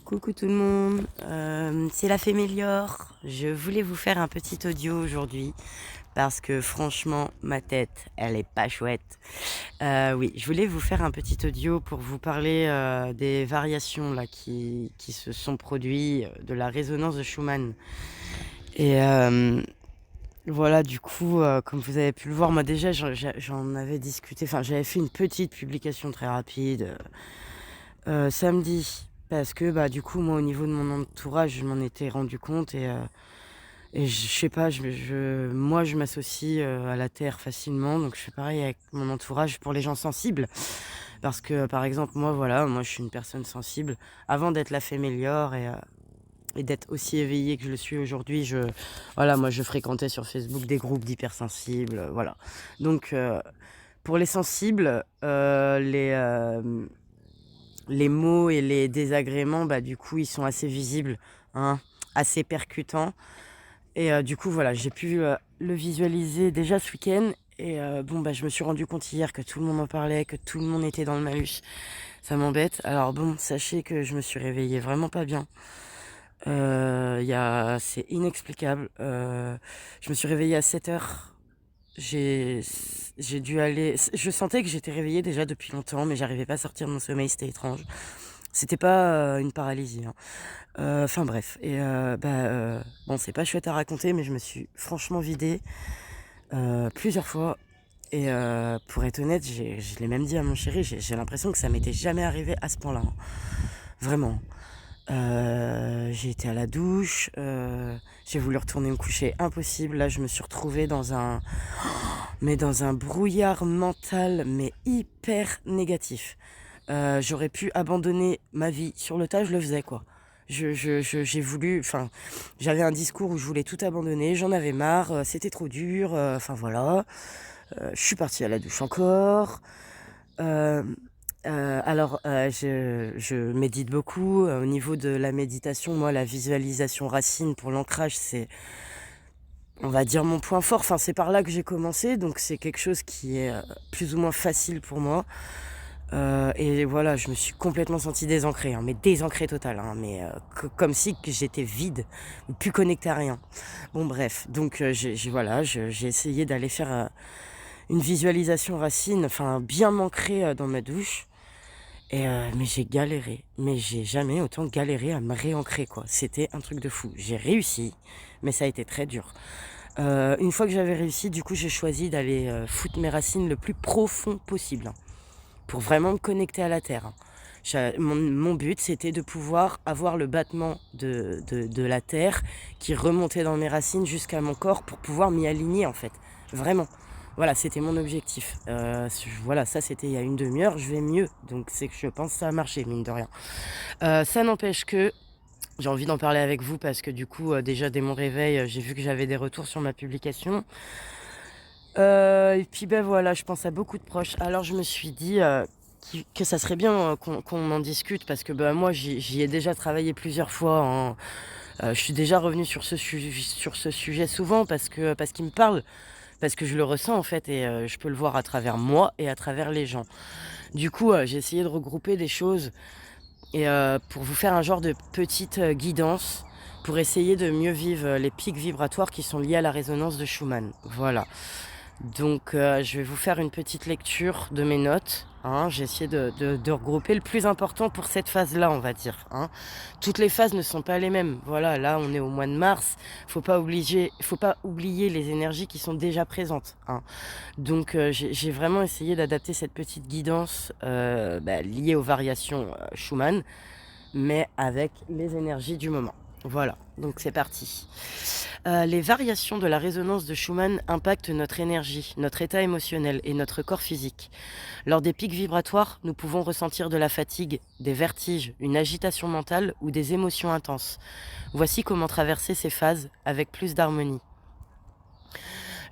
Coucou tout le monde, c'est la Féméliore. Je voulais vous faire un petit audio aujourd'hui parce que franchement, ma tête, elle est pas chouette. Oui, je voulais vous faire un petit audio pour vous parler des variations là qui se sont produites, de la résonance de Schumann. Et voilà, du coup, comme vous avez pu le voir, moi déjà j'en avais discuté, enfin j'avais fait une petite publication très rapide samedi. Parce que bah du coup moi au niveau de mon entourage je m'en étais rendu compte et je sais pas, moi je m'associe à la terre facilement, donc je fais pareil avec mon entourage pour les gens sensibles. Parce que par exemple moi voilà, moi je suis une personne sensible. Avant d'être la Féméliore et d'être aussi éveillée que je le suis aujourd'hui, voilà, moi je fréquentais sur Facebook des groupes d'hypersensibles, voilà. Donc pour les sensibles, les mots et les désagréments, bah, du coup, ils sont assez visibles, hein, assez percutants. Et du coup, voilà, j'ai pu le visualiser déjà ce week-end. Et bon, bah, je me suis rendu compte hier que tout le monde en parlait, que tout le monde était dans le malus. Ça m'embête. Alors bon, sachez que je me suis réveillée vraiment pas bien. C'est inexplicable. Je me suis réveillée à 7 heures. J'ai, j'ai dû aller. Je sentais que j'étais réveillée déjà depuis longtemps, mais j'arrivais pas à sortir de mon sommeil, c'était étrange. C'était pas une paralysie, hein. Enfin bref, et bon, c'est pas chouette à raconter, mais je me suis franchement vidée plusieurs fois. Et pour être honnête, je l'ai même dit à mon chéri, j'ai l'impression que ça m'était jamais arrivé à ce point-là, hein. Vraiment. J'ai été à la douche, j'ai voulu retourner me coucher, impossible. Là, je me suis retrouvée dans un brouillard mental, mais hyper négatif. J'aurais pu abandonner ma vie sur le tas, je le faisais quoi. J'ai voulu, enfin, j'avais un discours où je voulais tout abandonner, j'en avais marre, c'était trop dur, enfin voilà. Je suis partie à la douche encore. Euh, je médite beaucoup. Au niveau de la méditation, moi, la visualisation racine pour l'ancrage, c'est, on va dire, mon point fort. Enfin, c'est par là que j'ai commencé, donc c'est quelque chose qui est plus ou moins facile pour moi. Et voilà, je me suis complètement sentie désancrée, hein, mais désancrée totale, hein, mais comme si que j'étais vide, plus connectée à rien. Bon bref, donc voilà, j'ai essayé d'aller faire une visualisation racine, enfin bien m'ancrer dans ma douche. Et mais j'ai galéré, mais j'ai jamais autant galéré à me réancrer quoi. C'était un truc de fou. J'ai réussi, mais ça a été très dur. Une fois que j'avais réussi, du coup j'ai choisi d'aller foutre mes racines le plus profond possible, hein, pour vraiment me connecter à la terre, hein. Mon but, c'était de pouvoir avoir le battement de la terre qui remontait dans mes racines jusqu'à mon corps pour pouvoir m'y aligner, en fait. Vraiment. Voilà, c'était mon objectif. Voilà, ça, c'était il y a une demi-heure. Je vais mieux. Donc, c'est que je pense que ça a marché, mine de rien. Ça n'empêche que j'ai envie d'en parler avec vous parce que du coup, déjà, dès mon réveil, j'ai vu que j'avais des retours sur ma publication. Et puis ben voilà, je pense à beaucoup de proches. Alors je me suis dit que ça serait bien qu'on en discute parce que ben, moi j'y ai déjà travaillé plusieurs fois, hein. Je suis déjà revenue sur ce sujet souvent parce qu'il me parle, parce que je le ressens en fait et je peux le voir à travers moi et à travers les gens. Du coup, j'ai essayé de regrouper des choses et pour vous faire un genre de petite guidance pour essayer de mieux vivre les pics vibratoires qui sont liés à la résonance de Schumann. Voilà. Donc je vais vous faire une petite lecture de mes notes, hein. J'ai essayé de regrouper le plus important pour cette phase-là, on va dire, hein. Toutes les phases ne sont pas les mêmes. Voilà, là on est au mois de mars. Faut pas oublier les énergies qui sont déjà présentes, hein. Donc j'ai vraiment essayé d'adapter cette petite guidance liée aux variations Schumann, mais avec les énergies du moment. Voilà, donc c'est parti. Les variations de la résonance de Schumann impactent notre énergie, notre état émotionnel et notre corps physique. Lors des pics vibratoires, nous pouvons ressentir de la fatigue, des vertiges, une agitation mentale ou des émotions intenses. Voici comment traverser ces phases avec plus d'harmonie.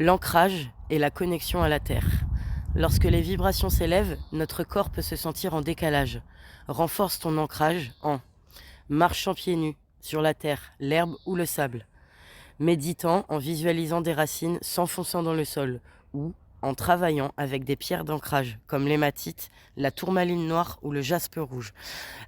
L'ancrage et la connexion à la Terre. Lorsque les vibrations s'élèvent, notre corps peut se sentir en décalage. Renforce ton ancrage en marchant pieds nus sur la terre, l'herbe ou le sable, méditant en visualisant des racines s'enfonçant dans le sol ou en travaillant avec des pierres d'ancrage comme l'hématite, la tourmaline noire ou le jaspe rouge.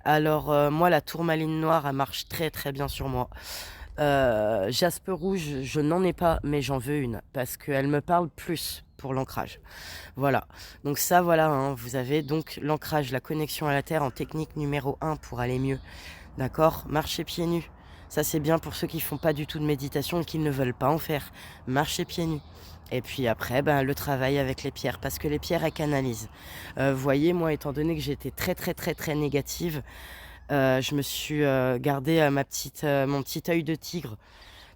Alors, moi, la tourmaline noire, elle marche très, très bien sur moi. Jaspe rouge, je n'en ai pas, mais j'en veux une parce qu'elle me parle plus pour l'ancrage. Voilà, donc ça, voilà, hein, vous avez donc l'ancrage, la connexion à la terre en technique numéro 1 pour aller mieux. D'accord? Marcher pieds nus. Ça, c'est bien pour ceux qui font pas du tout de méditation et qui ne veulent pas en faire. Marcher pieds nus. Et puis après, ben, le travail avec les pierres, parce que les pierres, elles canalisent. Vous voyez, moi, étant donné que j'étais très, très, très, très négative, je me suis gardé mon petit œil de tigre,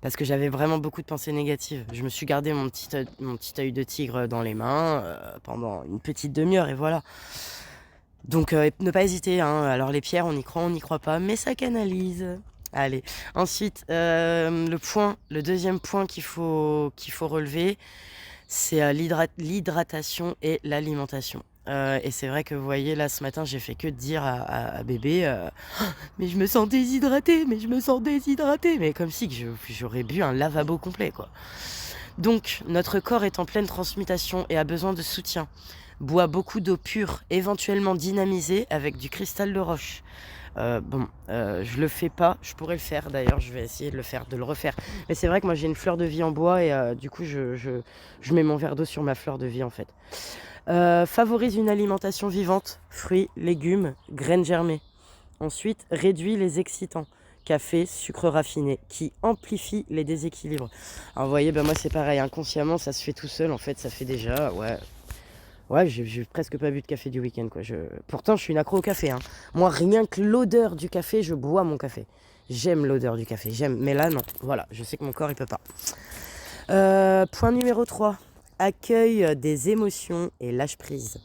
parce que j'avais vraiment beaucoup de pensées négatives. Je me suis gardé mon petit œil de tigre dans les mains pendant une petite demi-heure, et voilà. Donc, ne pas hésiter, hein. Alors les pierres, on n'y croit pas, mais ça canalise. Allez. Ensuite, le deuxième point qu'il faut relever, c'est l'hydratation et l'alimentation. Et c'est vrai que vous voyez, là, ce matin, j'ai fait que dire à bébé, mais je me sens déshydratée, mais je me sens déshydratée. Mais comme si que j'aurais bu un lavabo complet, quoi. Donc, notre corps est en pleine transmutation et a besoin de soutien. Bois beaucoup d'eau pure, éventuellement dynamisée avec du cristal de roche. Je le fais pas, je pourrais le faire d'ailleurs, je vais essayer de le refaire. Mais c'est vrai que moi j'ai une fleur de vie en bois et du coup je mets mon verre d'eau sur ma fleur de vie en fait. Favorise une alimentation vivante, fruits, légumes, graines germées. Ensuite, réduit les excitants, café, sucre raffiné, qui amplifient les déséquilibres. Alors vous voyez, ben moi c'est pareil, inconsciemment ça se fait tout seul en fait, ça fait déjà, ouais, j'ai presque pas bu de café du week-end, quoi. Pourtant, je suis une accro au café, hein. Moi, rien que l'odeur du café, je bois mon café. J'aime l'odeur du café, j'aime. Mais là, non. Voilà, je sais que mon corps, il peut pas. Point numéro 3. Accueille des émotions et lâche prise.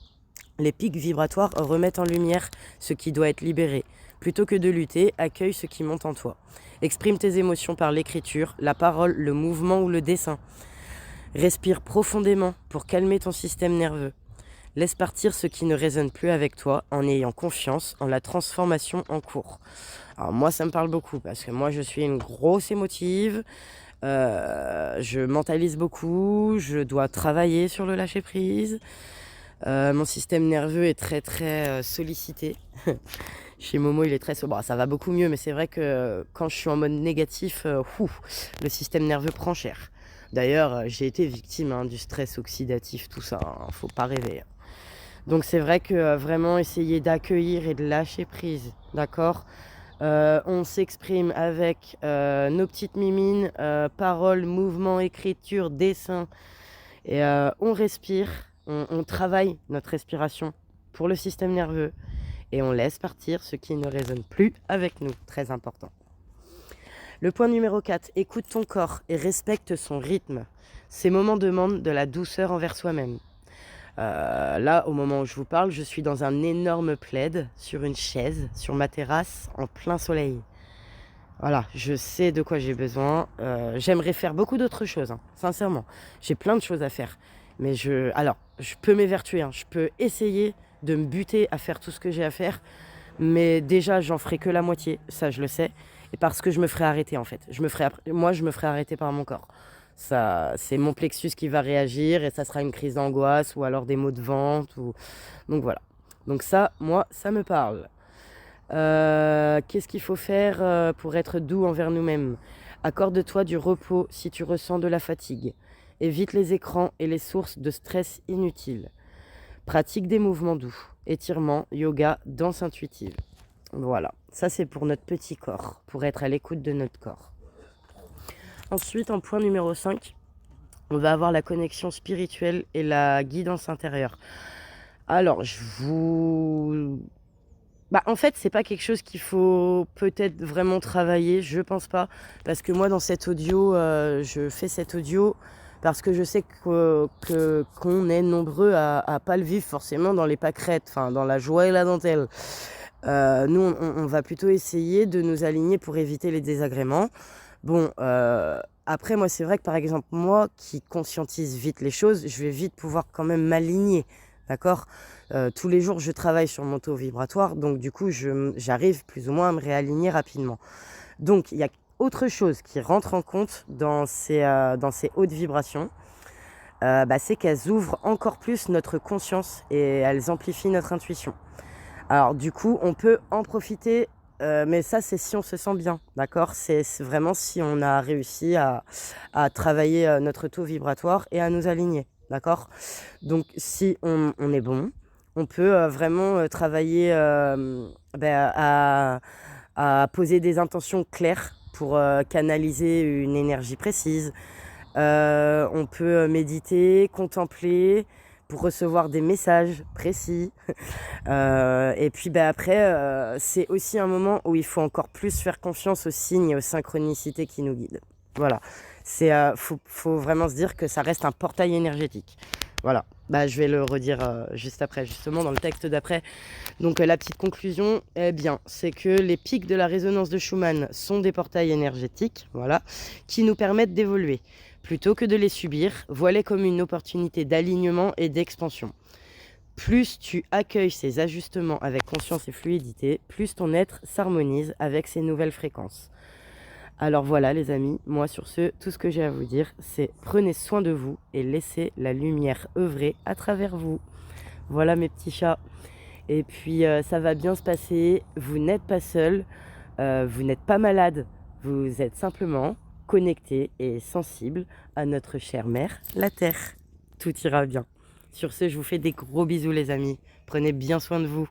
Les pics vibratoires remettent en lumière ce qui doit être libéré. Plutôt que de lutter, accueille ce qui monte en toi. Exprime tes émotions par l'écriture, la parole, le mouvement ou le dessin. Respire profondément pour calmer ton système nerveux. Laisse partir ce qui ne résonne plus avec toi en ayant confiance en la transformation en cours. Alors moi, ça me parle beaucoup parce que moi, je suis une grosse émotive. Je mentalise beaucoup. Je dois travailler sur le lâcher-prise. Mon système nerveux est très, très sollicité. Chez Momo, il est très... Bon, ça va beaucoup mieux, mais c'est vrai que quand je suis en mode négatif, le système nerveux prend cher. D'ailleurs, j'ai été victime du stress oxydatif, tout ça. Faut pas rêver. Donc c'est vrai que vraiment essayer d'accueillir et de lâcher prise, d'accord? On s'exprime avec nos petites mimines, paroles, mouvements, écriture, dessin. Et on respire, on travaille notre respiration pour le système nerveux. Et on laisse partir ce qui ne résonne plus avec nous, très important. Le point numéro 4, écoute ton corps et respecte son rythme. Ces moments demandent de la douceur envers soi-même. Là, au moment où je vous parle, je suis dans un énorme plaid sur une chaise, sur ma terrasse, en plein soleil. Voilà, je sais de quoi j'ai besoin. J'aimerais faire beaucoup d'autres choses, hein, sincèrement. J'ai plein de choses à faire. Mais je peux m'évertuer, hein, je peux essayer de me buter à faire tout ce que j'ai à faire. Mais déjà, j'en ferai que la moitié, ça je le sais. Et parce que je me ferai arrêter en fait. Je me ferai arrêter par mon corps. Ça, c'est mon plexus qui va réagir et ça sera une crise d'angoisse ou alors des maux de ventre. Donc voilà. Donc ça, moi, ça me parle. Qu'est-ce qu'il faut faire pour être doux envers nous-mêmes? Accorde-toi du repos si tu ressens de la fatigue. Évite les écrans et les sources de stress inutiles. Pratique des mouvements doux. Étirements, yoga, danse intuitive. Voilà, ça c'est pour notre petit corps, pour être à l'écoute de notre corps. Ensuite, en point numéro 5, on va avoir la connexion spirituelle et la guidance intérieure. Alors, en fait, c'est pas quelque chose qu'il faut peut-être vraiment travailler, je pense pas. Parce que moi, dans cet audio, je fais cet audio parce que je sais qu'on est nombreux à pas le vivre forcément dans les pâquerettes, enfin dans la joie et la dentelle. Nous, on va plutôt essayer de nous aligner pour éviter les désagréments. Bon, après, moi, c'est vrai que par exemple, moi qui conscientise vite les choses, je vais vite pouvoir quand même m'aligner, d'accord? Tous les jours, je travaille sur mon taux vibratoire, donc du coup, j'arrive plus ou moins à me réaligner rapidement. Donc, il y a autre chose qui rentre en compte dans ces hautes vibrations. c'est qu'elles ouvrent encore plus notre conscience et elles amplifient notre intuition. Alors du coup, on peut en profiter, mais ça c'est si on se sent bien, d'accord? C'est vraiment si on a réussi à travailler, notre taux vibratoire et à nous aligner, d'accord? Donc si on est bon, on peut, vraiment, travailler, à poser des intentions claires pour, canaliser une énergie précise. On peut, méditer, contempler pour recevoir des messages précis. Et puis, après, c'est aussi un moment où il faut encore plus faire confiance aux signes et aux synchronicités qui nous guident. Voilà, faut vraiment se dire que ça reste un portail énergétique. Voilà, je vais le redire, juste après, justement dans le texte d'après. Donc, la petite conclusion, eh bien, c'est que les pics de la résonance de Schumann sont des portails énergétiques, voilà, qui nous permettent d'évoluer. Plutôt que de les subir, vois-les comme une opportunité d'alignement et d'expansion. Plus tu accueilles ces ajustements avec conscience et fluidité, plus ton être s'harmonise avec ces nouvelles fréquences. Alors voilà les amis, moi sur ce, tout ce que j'ai à vous dire, c'est prenez soin de vous et laissez la lumière œuvrer à travers vous. Voilà mes petits chats. Et puis ça va bien se passer, vous n'êtes pas seul, vous n'êtes pas malade, vous êtes simplement connecté et sensible à notre chère mère, la Terre. Tout ira bien. Sur ce, je vous fais des gros bisous les amis. Prenez bien soin de vous.